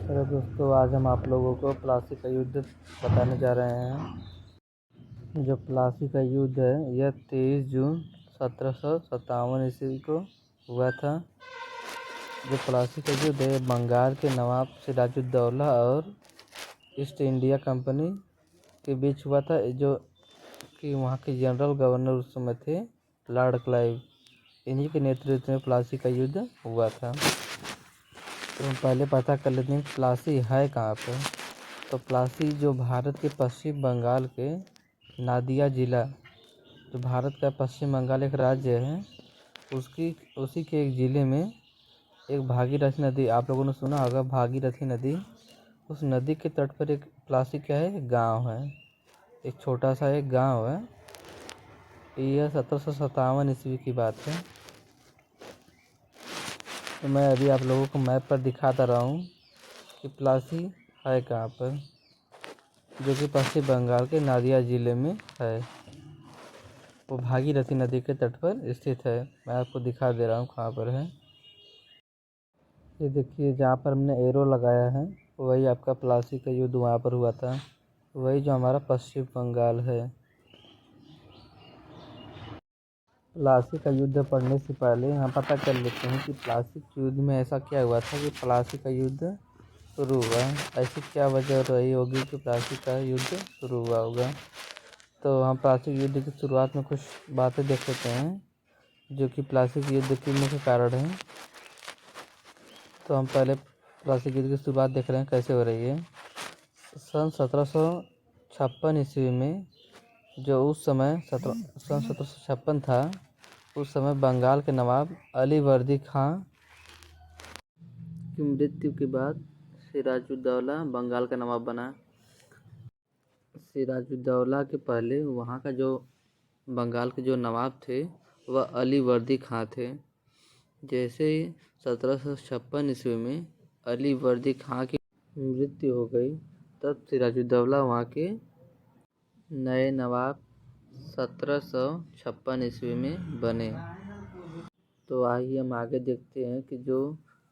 Hello दोस्तों, आज हम आप लोगों को प्लासी का युद्ध बताने जा रहे हैं। जो प्लासी का युद्ध है यह 23 जून 1757 ईस्वी को हुआ था। जो प्लासी का युद्ध है बंगाल के नवाब सिराजुद्दौला और ईस्ट इंडिया कंपनी के बीच हुआ था। जो कि वहाँ के जनरल गवर्नर उस समय थे लॉर्ड क्लाइव। इन्हीं के नेतृत्व में प्लासी का युद्ध हुआ था। तो हम पहले पता कर लेते हैं प्लासी है कहाँ पर। तो प्लासी जो भारत के पश्चिम बंगाल के नादिया ज़िला, जो भारत का पश्चिम बंगाल एक राज्य है, उसी के एक ज़िले में एक भागीरथी नदी, आप लोगों ने सुना होगा भागीरथी नदी, उस नदी के तट पर एक प्लासी क्या है, एक गाँव है, एक छोटा सा एक गाँव है। यह 1757 ईस्वी की बात है। तो मैं अभी आप लोगों को मैप पर दिखाता रहा हूँ कि प्लासी है कहाँ पर, जो कि पश्चिम बंगाल के नादिया ज़िले में है। वो भागीरथी नदी के तट पर स्थित है। मैं आपको दिखा दे रहा हूँ कहाँ पर है। ये देखिए जहाँ पर हमने एरो लगाया है वही आपका प्लासी का युद्ध वहाँ पर हुआ था, वही जो हमारा पश्चिम बंगाल है। प्लासी का युद्ध पढ़ने से पहले हम पता कर लेते हैं कि प्लासी के युद्ध में ऐसा क्या हुआ था कि प्लासी का युद्ध शुरू हुआ। ऐसी क्या वजह रही होगी कि प्लासी का युद्ध शुरू हुआ होगा। तो हम प्लासी युद्ध की शुरुआत में कुछ बातें देख लेते हैं जो कि प्लासी युद्ध के मुख्य कारण हैं। तो हम पहले प्लासी युद्ध की शुरुआत देख रहे हैं कैसे हो रही है। सन 1756 ईस्वी में, जो उस समय सन 1756 था, उस समय बंगाल के नवाब अली वर्दी खां की मृत्यु के बाद सिराजुद्दौला बंगाल का नवाब बना। सिराजुद्दौला के पहले वहाँ का जो बंगाल के जो नवाब थे वह अली वर्दी खां थे। जैसे ही 1756 ईस्वी में अली वर्दी खां की मृत्यु हो गई, तब सिराजुद्दौला वहाँ के नए नवाब 1756 ईस्वी में बने। तो आइए हम आगे देखते हैं कि जो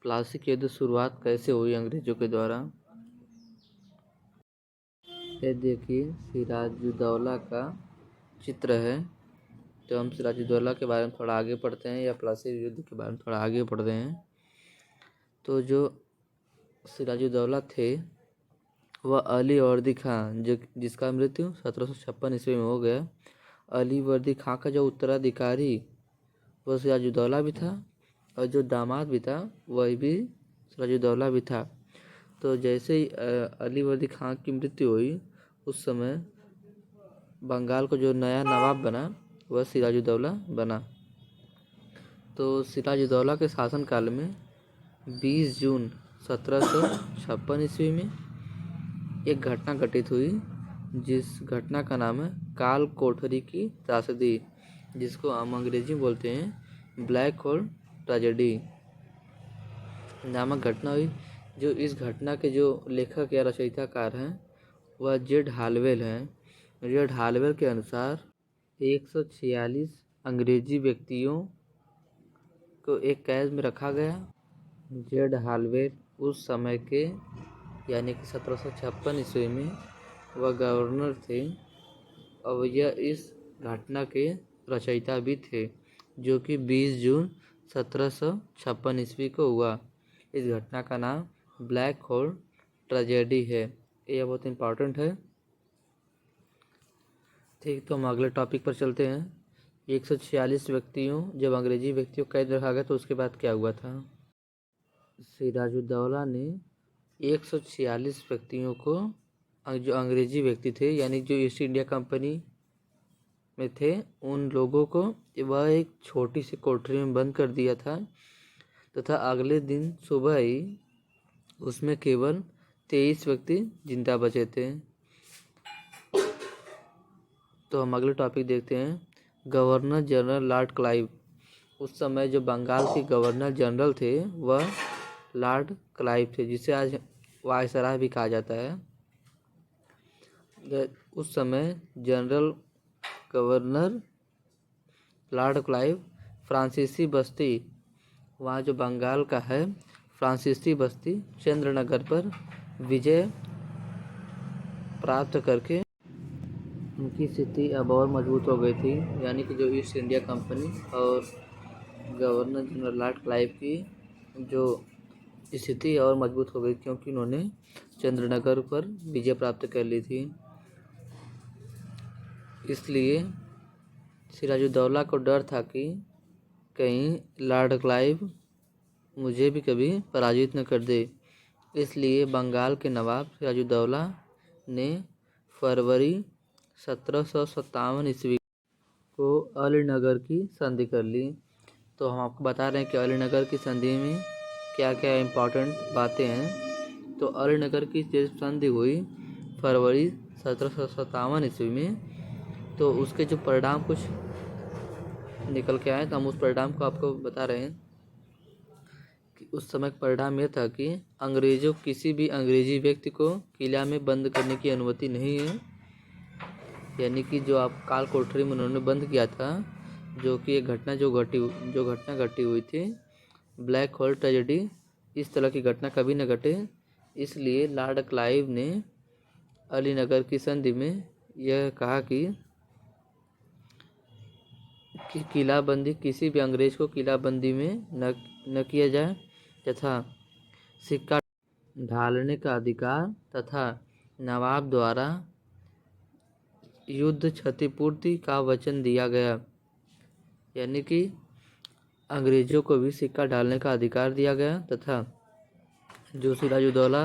प्लासी की युद्ध शुरुआत कैसे हुई अंग्रेजों के द्वारा। ये देखिए सिराजुद्दौला का चित्र है। तो हम सिराजुद्दौला के बारे में थोड़ा आगे पढ़ते हैं या प्लासी युद्ध के बारे में थोड़ा आगे पढ़ते हैं। तो जो सिराजुद्दौला थे वह अली वर्दी खां, जो जिसका मृत्यु 1756 ईस्वी में हो गया, अली वर्दी खां का जो उत्तराधिकारी वह सिराजुद्दौला भी था और जो दामाद भी था वह भी सिराजुद्दौला भी था। तो जैसे ही अली वर्दी खां की मृत्यु हुई, उस समय बंगाल को जो नया नवाब बना वह सिराजुद्दौला बना। तो सिराजुद्दौला के शासनकाल में 20 जून 1756 ईस्वी में एक घटना घटित हुई, जिस घटना का नाम है काल कोठरी की त्रासदी, जिसको हम अंग्रेजी में बोलते हैं ब्लैक होल ट्रेजेडी नामक घटना हुई। जो इस घटना के जो लेखक या रचयिताकार हैं वह जेड हालवेल हैं। जेड हालवेल के अनुसार 146 अंग्रेजी व्यक्तियों को एक कैद में रखा गया। जेड हालवेल उस समय के यानी कि 1756 ईस्वी में वह गवर्नर थे और यह इस घटना के रचयिता भी थे, जो कि 20 जून 1756 ईस्वी को हुआ। इस घटना का नाम ब्लैक होल ट्रेजेडी है। यह बहुत इम्पोर्टेंट है। ठीक, तो हम अगले टॉपिक पर चलते हैं। 146 व्यक्तियों, जब अंग्रेजी व्यक्तियों को कैद रखा गया तो उसके बाद क्या हुआ था। सिराजुद्दौला ने 146 व्यक्तियों को, जो अंग्रेजी व्यक्ति थे यानी जो ईस्ट इंडिया कंपनी में थे, उन लोगों को वह एक छोटी सी कोठरी में बंद कर दिया था तथा अगले दिन सुबह ही उसमें केवल 23 व्यक्ति जिंदा बचे थे। तो हम अगले टॉपिक देखते हैं। Governor general Lord Clive. उस समय जो बंगाल के गवर्नर जनरल थे वह लॉर्ड क्लाइव थे, जिसे आज वायसराय भी कहा जाता है। उस समय जनरल गवर्नर लॉर्ड क्लाइव फ्रांसीसी बस्ती, वहाँ जो बंगाल का है फ्रांसीसी बस्ती चंद्रनगर पर विजय प्राप्त करके उनकी स्थिति अब और मजबूत हो गई थी। यानी कि जो ईस्ट इंडिया कंपनी और गवर्नर जनरल लॉर्ड क्लाइव की जो स्थिति और मजबूत हो गई, क्योंकि उन्होंने चंद्रनगर पर विजय प्राप्त कर ली थी। इसलिए सिराजुद्दौला को डर था कि कहीं लॉर्ड क्लाइव मुझे भी कभी पराजित न कर दे। इसलिए बंगाल के नवाब सिराजुद्दौला ने फरवरी 1757 ईस्वी को अलीनगर की संधि कर ली। तो हम आपको बता रहे हैं कि अलीनगर की संधि में क्या क्या इम्पोर्टेंट बातें हैं। तो अलीनगर की जो संधि हुई फरवरी 1757 ईस्वी में, तो उसके जो परिणाम कुछ निकल के आए, तो हम उस परिणाम को आपको बता रहे हैं कि उस समय परिणाम यह था कि अंग्रेजों किसी भी अंग्रेजी व्यक्ति को किला में बंद करने की अनुमति नहीं है। यानी कि जो आप काल कोठरी में उन्होंने बंद किया था, जो कि एक घटना जो घटना घटी हुई थी, ब्लैक होल ट्रेजेडी, इस तरह की घटना कभी न घटे। इसलिए लॉर्ड क्लाइव ने अलीनगर की संधि में यह कहा कि किलाबंदी किसी भी अंग्रेज को किलाबंदी में न किया जाए तथा सिक्का ढालने का अधिकार तथा नवाब द्वारा युद्ध क्षतिपूर्ति का वचन दिया गया। यानी कि अंग्रेजों को भी सिक्का ढालने का अधिकार दिया गया तथा जो सिराजुद्दौला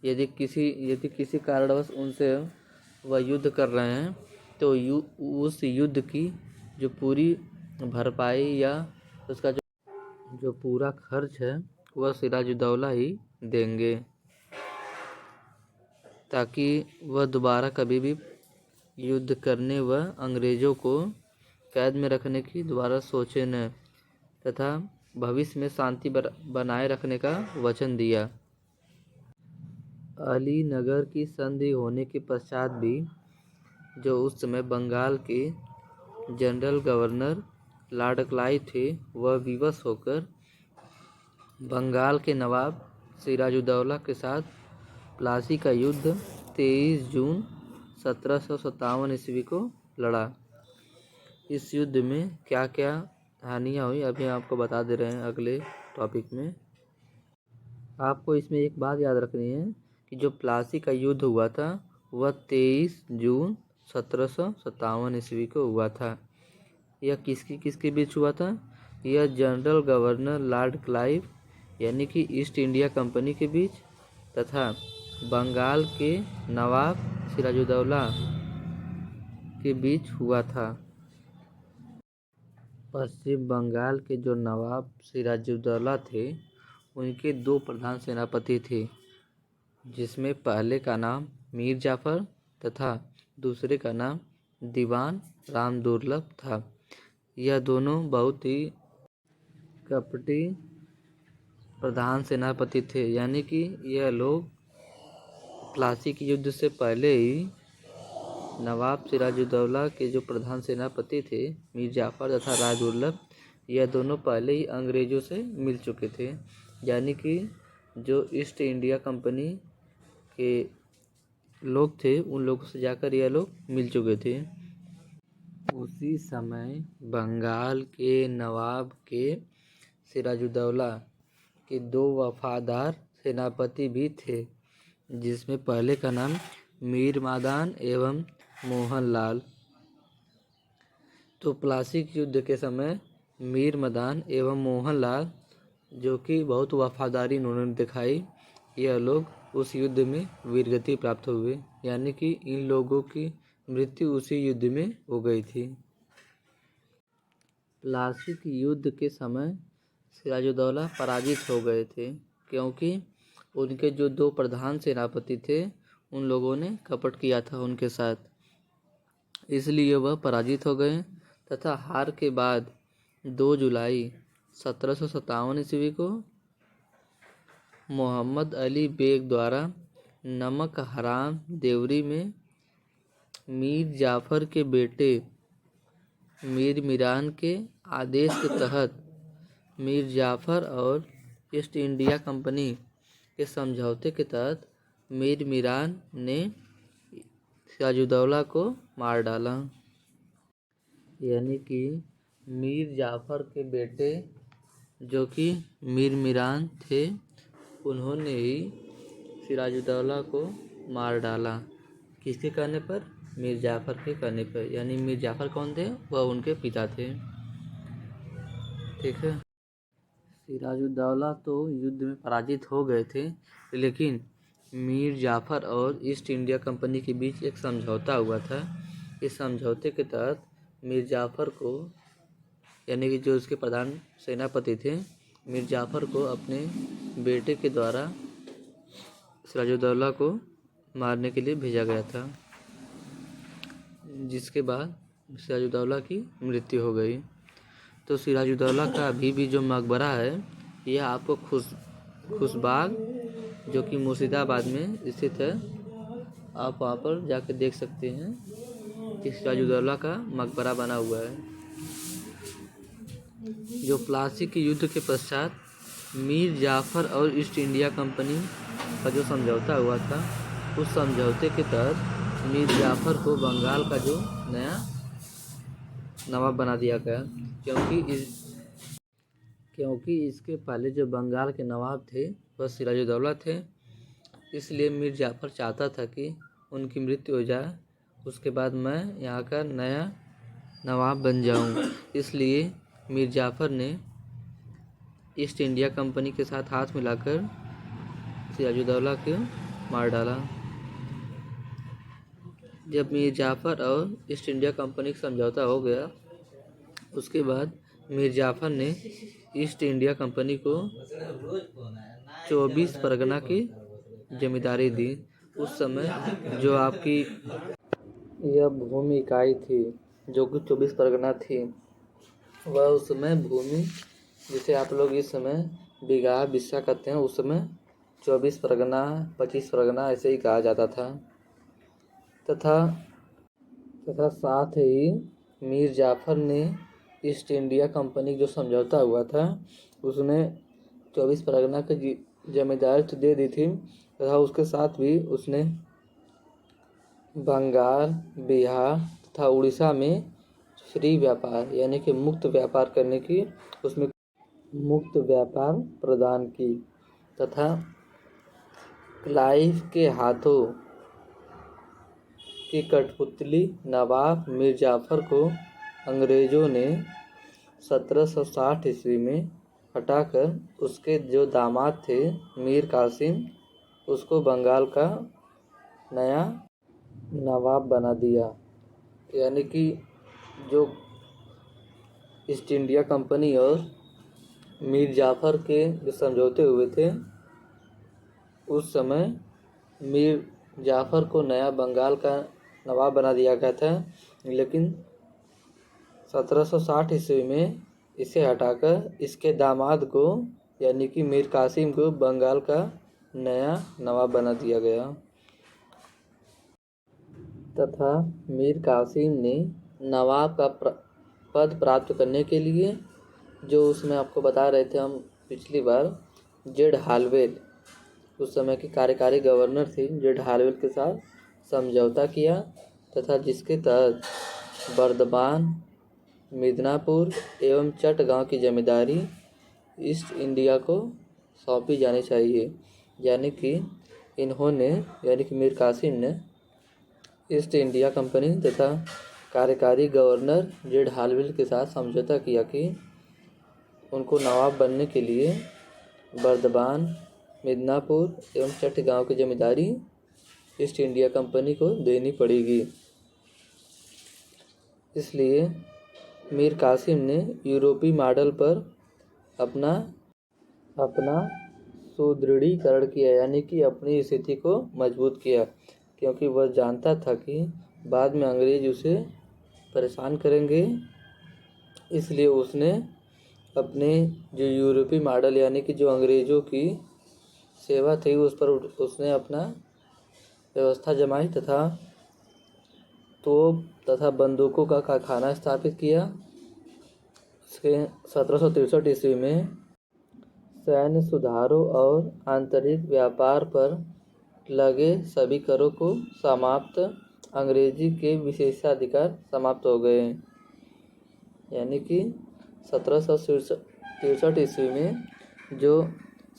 यदि किसी कारणवश उनसे वह युद्ध कर रहे हैं, तो उस युद्ध की जो पूरी भरपाई या उसका जो पूरा खर्च है वह सिराजुद्दौला ही देंगे, ताकि वह दोबारा कभी भी युद्ध करने व अंग्रेजों को कैद में रखने की दोबारा सोचे न, तथा भविष्य में शांति बनाए रखने का वचन दिया। अलीनगर की संधि होने के पश्चात भी जो उस समय बंगाल के जनरल गवर्नर लॉर्ड क्लाइव थे, वह विवश होकर बंगाल के नवाब सिराजुद्दौला के साथ प्लासी का युद्ध 23 जून 1757 ईस्वी को लड़ा। इस युद्ध में क्या क्या हानियाँ हुई अभी आपको बता दे रहे हैं अगले टॉपिक में। आपको इसमें एक बात याद रखनी है कि जो प्लासी का युद्ध हुआ था वह 23 जून 1757 ईस्वी को हुआ था। यह किसके बीच हुआ था? यह जनरल गवर्नर लॉर्ड क्लाइव यानी कि ईस्ट इंडिया कंपनी के बीच तथा बंगाल के नवाब सिराजुद्दौला के बीच हुआ था। पश्चिम बंगाल के जो नवाब सिराजुद्दौला थे, उनके दो प्रधान सेनापति थे, जिसमें पहले का नाम मीर जाफर तथा दूसरे का नाम दीवान राम दुर्लभ था। यह दोनों बहुत ही कपटी प्रधान सेनापति थे। यानी कि यह लोग प्लासी के युद्ध से पहले ही नवाब सिराजुद्दौला के जो प्रधान सेनापति थे मीर जाफर तथा राय दुर्लभ, यह दोनों पहले ही अंग्रेजों से मिल चुके थे। यानी कि जो ईस्ट इंडिया कंपनी के लोग थे, उन लोगों से जाकर यह लोग मिल चुके थे। उसी समय बंगाल के नवाब के सिराजुद्दौला के दो वफादार सेनापति भी थे, जिसमें पहले का नाम मीर मादान एवं मोहनलाल। तो प्लासी के युद्ध के समय मीर मदान एवं मोहनलाल, जो कि बहुत वफादारी उन्होंने दिखाई, यह लोग उस युद्ध में वीरगति प्राप्त हुए। यानी कि इन लोगों की मृत्यु उसी युद्ध में हो गई थी। प्लासी के युद्ध के समय सिराजुद्दौला पराजित हो गए थे, क्योंकि उनके जो दो प्रधान सेनापति थे, उन लोगों ने कपट किया था उनके साथ, इसलिए वह पराजित हो गए। तथा हार के बाद 2 जुलाई 1757 ईस्वी को मोहम्मद अली बेग द्वारा नमक हराम देवरी में मीर जाफर के बेटे मीर मीरान के आदेश के तहत मीर जाफर और ईस्ट इंडिया कंपनी के समझौते के तहत मीर मीरान ने सिराजुद्दौला को मार डाला। यानी कि मीर जाफर के बेटे जो कि मीर मीरान थे, उन्होंने ही सिराजुद्दौला को मार डाला। किसके कहने पर? मीर जाफर के कहने पर। यानी मीर जाफर कौन थे? वह उनके पिता थे। ठीक है। सिराजुद्दौला तो युद्ध में पराजित हो गए थे, लेकिन मीर जाफर और ईस्ट इंडिया कंपनी के बीच एक समझौता हुआ था। इस समझौते के तहत मीर जाफर को, यानी कि जो उसके प्रधान सेनापति थे, मीर जाफर को अपने बेटे के द्वारा सिराजुद्दौला को मारने के लिए भेजा गया था, जिसके बाद सिराजुद्दौला की मृत्यु हो गई। तो सिराजुद्दौला का अभी भी जो मकबरा है, यह आपको खुशबाग, जो कि मुर्शिदाबाद में स्थित है, आप वहाँ पर जाकर देख सकते हैं कि सिराजुद्दौला का मकबरा बना हुआ है। जो प्लासी के युद्ध के पश्चात मीर जाफर और ईस्ट इंडिया कंपनी का जो समझौता हुआ था, उस समझौते के तहत मीर जाफर को बंगाल का जो नया नवाब बना दिया गया, क्योंकि इसके पहले जो बंगाल के नवाब थे वह सिराजुद्दौला थे। इसलिए मीर जाफर चाहता था कि उनकी मृत्यु हो जाए, उसके बाद मैं यहाँ का नया नवाब बन जाऊँ। इसलिए मीर जाफर ने ईस्ट इंडिया कंपनी के साथ हाथ मिलाकर सिराजुद्दौला को मार डाला। जब मीर जाफर और ईस्ट इंडिया कंपनी का समझौता हो गया, उसके बाद मीर जाफर ने ईस्ट इंडिया कंपनी को 24 परगना की जमींदारी दी। उस समय जो आपकी यह भूमि इकाई थी, जो कि 24 परगना थी, वह उस समय भूमि, जिसे आप लोग इस समय बीघा बिस्सा कहते हैं, उस समय 24 परगना 25 परगना ऐसे ही कहा जाता था। तथा साथ ही मीर जाफर ने ईस्ट इंडिया कंपनी जो समझौता हुआ था, उसने 24 परगना की जमींदारी तो दे दी थी, तथा उसके साथ भी उसने बंगाल, बिहार तथा उड़ीसा में फ्री व्यापार, यानी कि मुक्त व्यापार करने की, उसमें मुक्त व्यापार प्रदान की। तथा क्लाइव के हाथों की कठपुतली नवाब मीर जाफर को अंग्रेजों ने 1760 ईस्वी में हटाकर उसके जो दामाद थे मीर कासिम, उसको बंगाल का नया नवाब बना दिया। यानी कि जो ईस्ट इंडिया कंपनी और मीर जाफर के जो समझौते हुए थे, उस समय मीर जाफर को नया बंगाल का नवाब बना दिया गया था, लेकिन 1760 ईस्वी में इसे हटाकर इसके दामाद को, यानी कि मीर कासिम को बंगाल का नया नवाब बना दिया गया। तथा मीर कासिम ने नवाब का पद प्राप्त करने के लिए, जो उसमें आपको बता रहे थे हम पिछली बार, जेड हालवेल उस समय के कार्यकारी गवर्नर थे, जेड हालवेल के साथ समझौता किया, तथा जिसके तहत बर्दवान, मिदनापुर एवं चटगांव की जमींदारी ईस्ट इंडिया को सौंपी जानी चाहिए। यानी कि मीर कासिम ने ईस्ट इंडिया कंपनी तथा कार्यकारी गवर्नर जेड हालवेल के साथ समझौता किया कि उनको नवाब बनने के लिए बर्दवान, मिदनापुर एवं चटगांव की जमींदारी ईस्ट इंडिया कंपनी को देनी पड़ेगी। इसलिए मीर कासिम ने यूरोपीय मॉडल पर अपना सुदृढ़ीकरण किया, यानी कि अपनी स्थिति को मजबूत किया, क्योंकि वह जानता था कि बाद में अंग्रेज उसे परेशान करेंगे। इसलिए उसने अपने जो यूरोपीय मॉडल, यानी कि जो अंग्रेज़ों की सेवा थी, उस पर उसने अपना व्यवस्था जमाई, तथा तोप तथा बंदूकों का कारखाना स्थापित किया। 1763 ईस्वी में सैन्य सुधारों और आंतरिक व्यापार पर लगे सभी करों को समाप्त, अंग्रेजी के विशेषाधिकार समाप्त हो गए। यानी कि 1763 ईस्वी में जो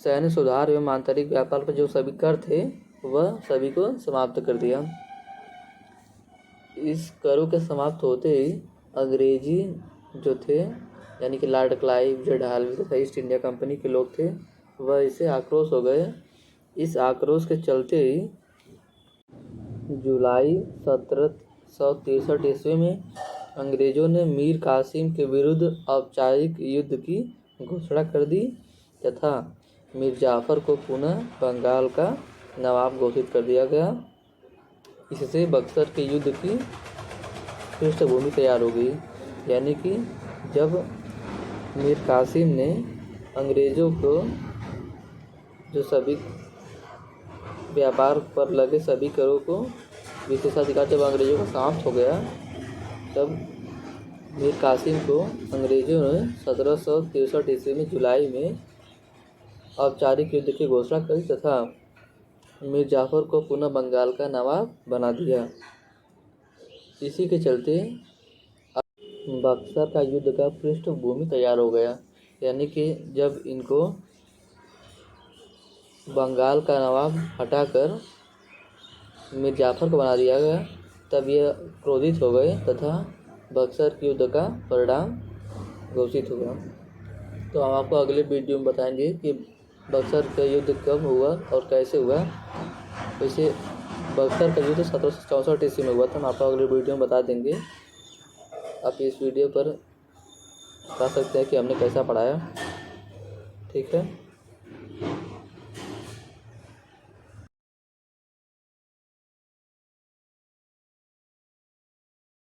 सैन्य सुधार एवं आंतरिक व्यापार पर जो सभी कर थे वह सभी को समाप्त कर दिया। इस करों के समाप्त होते ही अंग्रेजी जो थे यानी कि लॉर्ड क्लाइव, जो ढालवी तथा ईस्ट इंडिया कंपनी के लोग थे वह इसे आक्रोश हो गए। इस आक्रोश के चलते ही जुलाई 1763 ईस्वी में अंग्रेजों ने मीर कासिम के विरुद्ध औपचारिक युद्ध की घोषणा कर दी तथा मीर जाफर को पुनः बंगाल का नवाब घोषित कर दिया गया। इससे बक्सर के युद्ध की पृष्ठभूमि तैयार हो गई। यानी कि जब मीर कासिम ने अंग्रेज़ों को जो सभी व्यापार पर लगे सभी करों को विशेषाधिकार जब अंग्रेज़ों का समाप्त हो गया, तब मीर कासिम को अंग्रेज़ों ने 1763 ईस्वी में जुलाई में औपचारिक युद्ध की घोषणा करी तथा मीर जाफर को पुनः बंगाल का नवाब बना दिया। इसी के चलते बक्सर का युद्ध का पृष्ठभूमि तैयार हो गया। यानी कि जब इनको बंगाल का नवाब हटाकर मीर जाफर को बना दिया गया, तब ये क्रोधित हो गए तथा बक्सर के युद्ध का परिणाम घोषित हुआ। तो हम आपको अगले वीडियो में बताएंगे कि बक्सर का युद्ध कब हुआ और कैसे हुआ। वैसे बक्सर का युद्ध 1764 ईस्वी में हुआ था। हम आपको अगले वीडियो में बता देंगे। आप इस वीडियो पर बता सकते हैं कि हमने कैसा पढ़ाया। ठीक है।